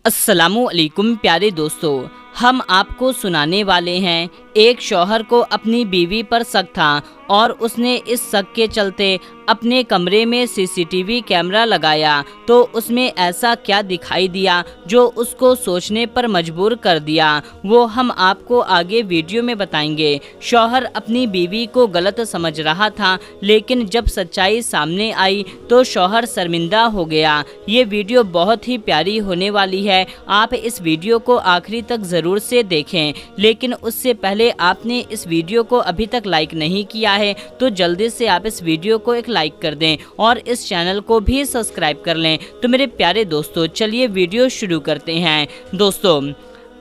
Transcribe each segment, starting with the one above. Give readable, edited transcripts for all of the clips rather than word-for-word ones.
अस्सलामु अलैकुम प्यारे दोस्तों, हम आपको सुनाने वाले हैं। एक शौहर को अपनी बीवी पर शक था और उसने इस शक के चलते अपने कमरे में सीसीटीवी कैमरा लगाया तो उसमें ऐसा क्या दिखाई दिया जो उसको सोचने पर मजबूर कर दिया, वो हम आपको आगे वीडियो में बताएंगे। शौहर अपनी बीवी को गलत समझ रहा था, लेकिन जब सच्चाई सामने आई तो शौहर शर्मिंदा हो गया। ये वीडियो बहुत ही प्यारी होने वाली है, आप इस वीडियो को आखिरी तक ज़रूर से देखें। लेकिन उससे पहले आपने इस वीडियो को अभी तक लाइक नहीं किया है तो जल्दी से आप इस वीडियो को एक लाइक कर दें और इस चैनल को भी सब्सक्राइब कर लें। तो मेरे प्यारे दोस्तों, चलिए वीडियो शुरू करते हैं। दोस्तों,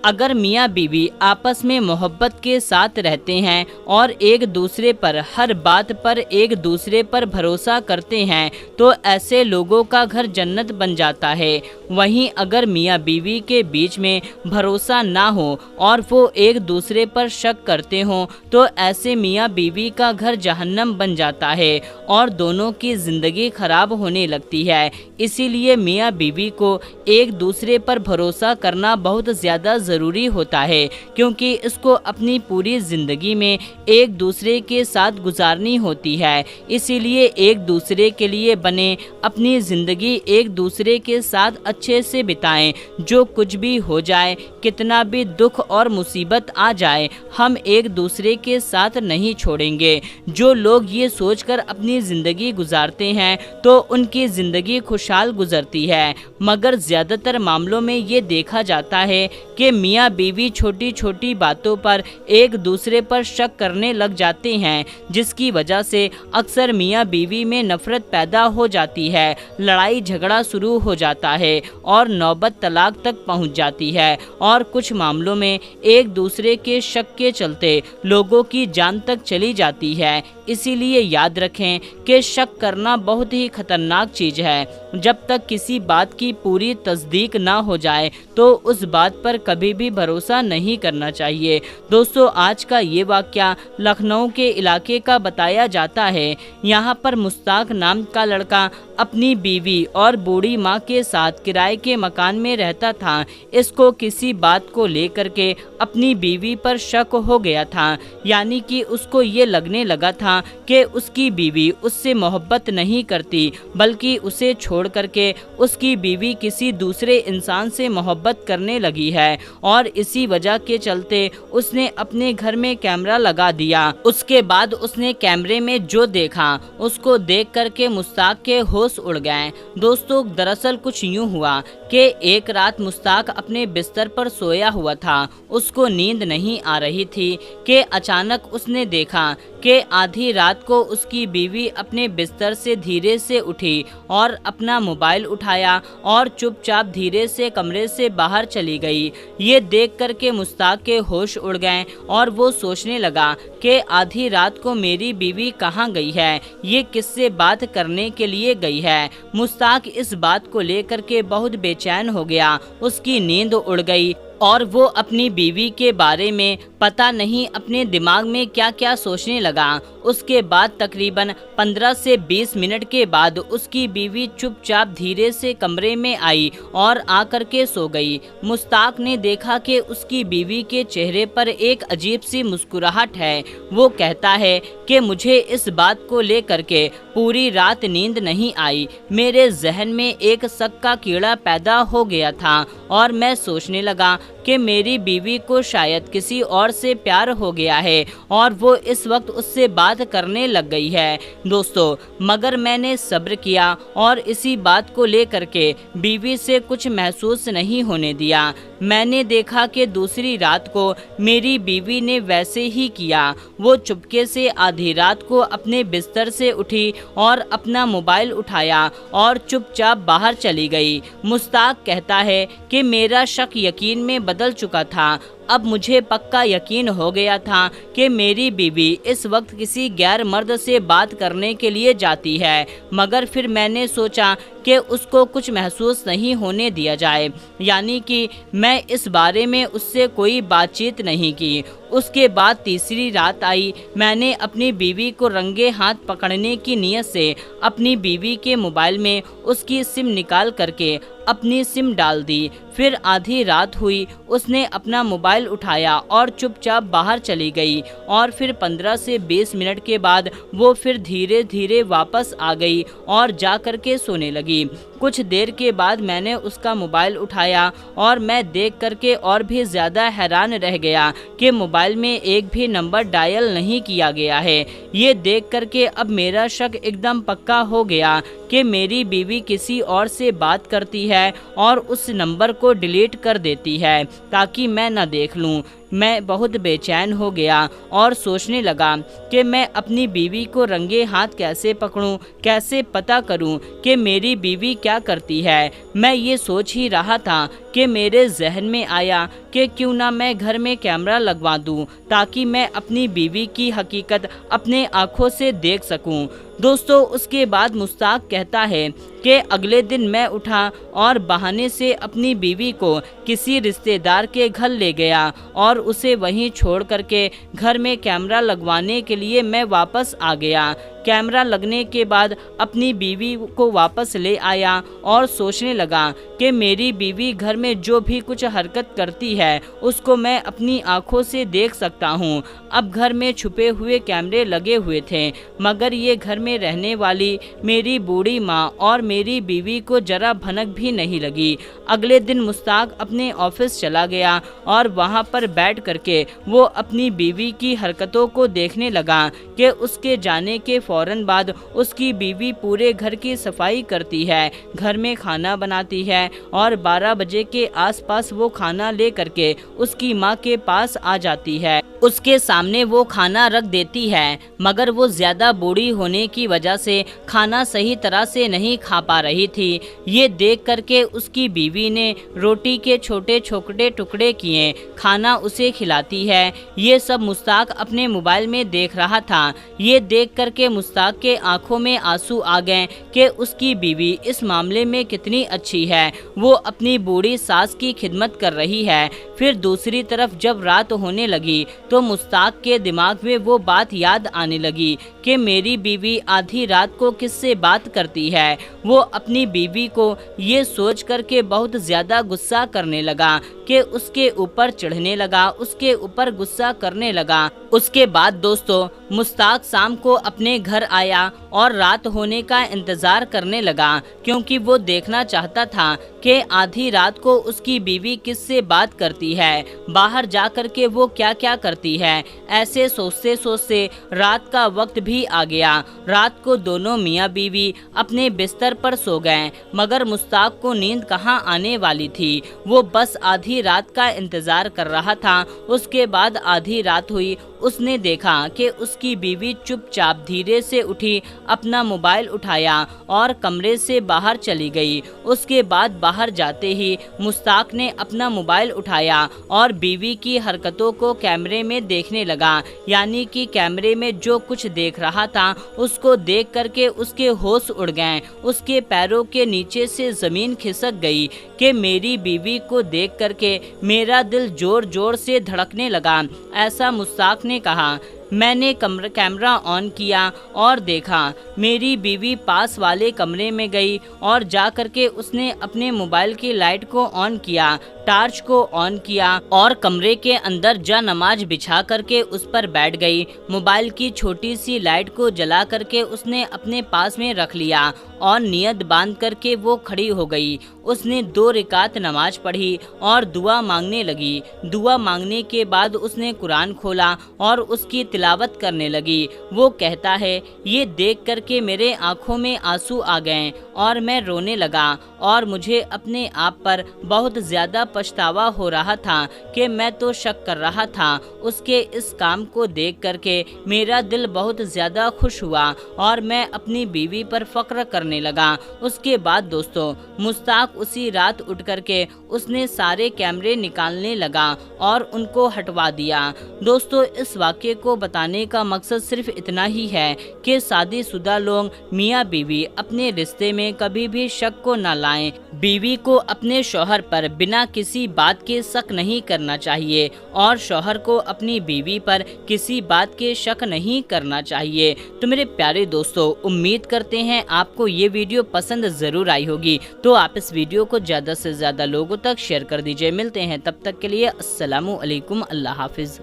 अगर मियाँ बीवी आपस में मोहब्बत के साथ रहते हैं और एक दूसरे पर हर बात पर एक दूसरे पर भरोसा करते हैं तो ऐसे लोगों का घर जन्नत बन जाता है। वहीं अगर मियाँ बीवी के बीच में भरोसा ना हो और वो एक दूसरे पर शक करते हों तो ऐसे मियाँ बीवी का घर जहन्नम बन जाता है और दोनों की ज़िंदगी खराब होने लगती है। इसीलिए मियाँ बीवी को एक दूसरे पर भरोसा करना बहुत ज़्यादा ज़रूरी होता है, क्योंकि इसको अपनी पूरी ज़िंदगी में एक दूसरे के साथ गुजारनी होती है। इसीलिए एक दूसरे के लिए बने, अपनी ज़िंदगी एक दूसरे के साथ अच्छे से बिताएं। जो कुछ भी हो जाए, कितना भी दुख और मुसीबत आ जाए, हम एक दूसरे के साथ नहीं छोड़ेंगे। जो लोग ये सोचकर अपनी ज़िंदगी गुजारते हैं तो उनकी ज़िंदगी खुशहाल गुजरती है, मगर ज़्यादातर मामलों में ये देखा जाता है कि मियाँ बीवी छोटी छोटी बातों पर एक दूसरे पर शक करने लग जाते हैं, जिसकी वजह से अक्सर मियाँ बीवी में नफरत पैदा हो जाती है, लड़ाई झगड़ा शुरू हो जाता है और नौबत तलाक तक पहुँच जाती है। और कुछ मामलों में एक दूसरे के शक के चलते लोगों की जान तक चली जाती है। इसीलिए याद रखें कि शक करना बहुत ही खतरनाक चीज़ है। जब तक किसी बात की पूरी तस्दीक ना हो जाए तो उस बात पर कभी भी भरोसा नहीं करना चाहिए। दोस्तों, आज का ये वाक़या लखनऊ के इलाके का बताया जाता है। यहाँ पर मुश्ताक नाम का लड़का अपनी बीवी और बूढ़ी माँ के साथ किराए के मकान में रहता था। इसको किसी बात को लेकर के अपनी बीवी पर शक हो गया था, यानी कि उसको ये लगने लगा था कि उसकी बीवी उससे मोहब्बत नहीं करती, बल्कि उसे छोड़ करके उसकी बीवी किसी दूसरे इंसान से मोहब्बत करने लगी है। और इसी वजह के चलते उसने अपने घर में कैमरा लगा दिया। उसके बाद उसने कैमरे में जो देखा उसको देख करके मुश्ताक के होश उड़ गए। दोस्तों, दरअसल कुछ यूं हुआ कि एक रात मुश्ताक अपने बिस्तर पर सोया हुआ था, उसको नींद नहीं आ रही थी कि अचानक उसने देखा कि आधी रात को उसकी बीवी अपने बिस्तर से धीरे से उठी और अपना मोबाइल उठाया और चुपचाप धीरे से कमरे से बाहर चली गई। ये देख कर के मुश्ताक के होश उड़ गए और वो सोचने लगा कि आधी रात को मेरी बीवी कहाँ गई है, ये किससे बात करने के लिए गई है। मुश्ताक इस बात को लेकर के बहुत बेचैन हो गया, उसकी नींद उड़ गई और वो अपनी बीवी के बारे में पता नहीं अपने दिमाग में क्या क्या सोचने लगा। उसके बाद तकरीबन 15 से 20 मिनट के बाद उसकी बीवी चुपचाप धीरे से कमरे में आई और आकर के सो गई। मुश्ताक ने देखा कि उसकी बीवी के चेहरे पर एक अजीब सी मुस्कुराहट है। वो कहता है कि मुझे इस बात को लेकर के पूरी रात नींद नहीं आई, मेरे जहन में एक शक का कीड़ा पैदा हो गया था और मैं सोचने लगा कि मेरी बीवी को शायद किसी और से प्यार हो गया है और वो इस वक्त उससे बात करने लग गई है। दोस्तों, मगर मैंने सब्र किया और इसी बात को लेकर के बीवी से कुछ महसूस नहीं होने दिया। मैंने देखा कि दूसरी रात को मेरी बीवी ने वैसे ही किया। वो चुपके से आधी रात को अपने बिस्तर से उठी और अपना मोबाइल उठाया और चुपचाप बाहर चली गई। मुश्ताक कहता है कि मेरा शक यकीन में बदल चुका था। अब मुझे पक्का यकीन हो गया था कि मेरी बीवी इस वक्त किसी गैर मर्द से बात करने के लिए जाती है, मगर फिर मैंने सोचा कि उसको कुछ महसूस नहीं होने दिया जाए, यानी कि मैं इस बारे में उससे कोई बातचीत नहीं की। उसके बाद तीसरी रात आई, मैंने अपनी बीवी को रंगे हाथ पकड़ने की नीयत से अपनी बीवी के मोबाइल में उसकी सिम निकाल करके अपनी सिम डाल दी। फिर आधी रात हुई, उसने अपना मोबाइल उठाया और चुपचाप बाहर चली गई और फिर 15 से 20 मिनट के बाद वो फिर धीरे धीरे वापस आ गई और जा कर के सोने लगी। कुछ देर के बाद मैंने उसका मोबाइल उठाया और मैं देख करके और भी ज़्यादा हैरान रह गया कि मोबाइल में एक भी नंबर डायल नहीं किया गया है। ये देख करके अब मेरा शक एकदम पक्का हो गया कि मेरी बीवी किसी और से बात करती है और उस नंबर को डिलीट कर देती है ताकि मैं न देख लूं। मैं बहुत बेचैन हो गया और सोचने लगा कि मैं अपनी बीवी को रंगे हाथ कैसे पकड़ूं, कैसे पता करूं कि मेरी बीवी क्या करती है। मैं ये सोच ही रहा था कि मेरे जहन में आया कि क्यों ना मैं घर में कैमरा लगवा दूं ताकि मैं अपनी बीवी की हकीकत अपने आँखों से देख सकूं। दोस्तों, उसके बाद मुश्ताक कहता है कि अगले दिन मैं उठा और बहाने से अपनी बीवी को किसी रिश्तेदार के घर ले गया और उसे वहीं छोड़ करके घर में कैमरा लगवाने के लिए मैं वापस आ गया। कैमरा लगने के बाद अपनी बीवी को वापस ले आया और सोचने लगा कि मेरी बीवी घर में जो भी कुछ हरकत करती है उसको मैं अपनी आंखों से देख सकता हूँ। अब घर में छुपे हुए कैमरे लगे हुए थे, मगर ये घर में रहने वाली मेरी बूढ़ी माँ और मेरी बीवी को जरा भनक भी नहीं लगी। अगले दिन मुश्ताक अपने ऑफिस चला गया और वहाँ पर बैठ करके वो अपनी बीवी की हरकतों को देखने लगा कि उसके जाने के फौरन बाद उसकी बीवी पूरे घर की सफाई करती है, घर में खाना बनाती है और 12 बजे के आसपास वो खाना ले करके उसकी माँ के पास आ जाती है। उसके सामने वो खाना रख देती है, मगर वो ज़्यादा बूढ़ी होने की वजह से खाना सही तरह से नहीं खा पा रही थी। ये देख करके उसकी बीवी ने रोटी के छोटे छोटे टुकड़े किए खाना उसे खिलाती है। ये सब मुश्ताक अपने मोबाइल में देख रहा था। ये देख करके मुश्ताक के आंखों में आंसू आ गए कि उसकी बीवी इस मामले में कितनी अच्छी है, वो अपनी बूढ़ी सास की खिदमत कर रही है। फिर दूसरी तरफ जब रात होने लगी तो मुश्ताक के दिमाग में वो बात याद आने लगी कि मेरी बीवी आधी रात को किससे बात करती है। वो अपनी बीवी को ये सोच करके बहुत ज़्यादा गुस्सा करने लगा कि उसके ऊपर चढ़ने लगा, उसके ऊपर गुस्सा करने लगा। उसके बाद दोस्तों, मुश्ताक शाम को अपने घर आया और रात होने का इंतज़ार करने लगा, क्योंकि वो देखना चाहता था कि आधी रात को उसकी बीवी किससे बात करती है, बाहर जा कर के वो क्या क्या करती है। ऐसे सोचते सोचते रात का वक्त भी आ गया। रात को दोनों मियाँ बीवी अपने बिस्तर पर सो गए, मगर मुश्ताक को नींद कहाँ आने वाली थी। वो बस आधी रात का इंतज़ार कर रहा था। उसके बाद आधी रात हुई, उसने देखा कि उसकी बीवी चुपचाप धीरे से उठी, अपना मोबाइल उठाया और कमरे से बाहर चली गई। उसके बाद बाहर जाते ही मुश्ताक ने अपना मोबाइल उठाया और बीवी की हरकतों को कैमरे में देखने लगा। यानी कि कैमरे में जो कुछ देख रहा था उसको देख करके उसके होश उड़ गए। उसके पैरों के नीचे से ज़मीन खिसक गई कि मेरी बीवी को देख करके मेरा दिल जोर जोर से धड़कने लगा। ऐसा मुश्ताक ने कहा। मैंने कैमरा ऑन किया और देखा मेरी बीवी पास वाले कमरे में गई और जा करके उसने अपने मोबाइल की लाइट को ऑन किया, टार्च को ऑन किया और कमरे के अंदर जा नमाज बिछा करके उस पर बैठ गई। मोबाइल की छोटी सी लाइट को जला करके उसने अपने पास में रख लिया और नियत बांध करके वो खड़ी हो गई। उसने 2 रकात नमाज पढ़ी और दुआ मांगने लगी। दुआ मांगने के बाद उसने कुरान खोला और उसकी तिलावत करने लगी। वो कहता है, ये देख करके मेरे आंखों में आंसू आ गए और मैं रोने लगा और मुझे अपने आप पर बहुत ज़्यादा पछतावा हो रहा था कि मैं तो शक कर रहा था। उसके इस काम को देख करके मेरा दिल बहुत ज़्यादा खुश हुआ और मैं अपनी बीवी पर फख्र करने लगा। उसके बाद दोस्तों, मुश्ताक उसी रात उठ करके उसने सारे कैमरे निकालने लगा और उनको हटवा दिया। दोस्तों, इस वाक़े को बताने का मकसद सिर्फ इतना ही है कि शादीशुदा लोग मियाँ बीवी अपने रिश्ते में कभी भी शक को न लाएं। बीवी को अपने शौहर पर बिना किसी बात के शक नहीं करना चाहिए और शौहर को अपनी बीवी पर किसी बात के शक नहीं करना चाहिए। तो मेरे प्यारे दोस्तों, उम्मीद करते हैं आपको ये ये वीडियो पसंद ज़रूर आई होगी, तो आप इस वीडियो को ज़्यादा से ज़्यादा लोगों तक शेयर कर दीजिए। मिलते हैं तब तक के लिए अस्सलामु अलैकुम, अल्लाह हाफिज़।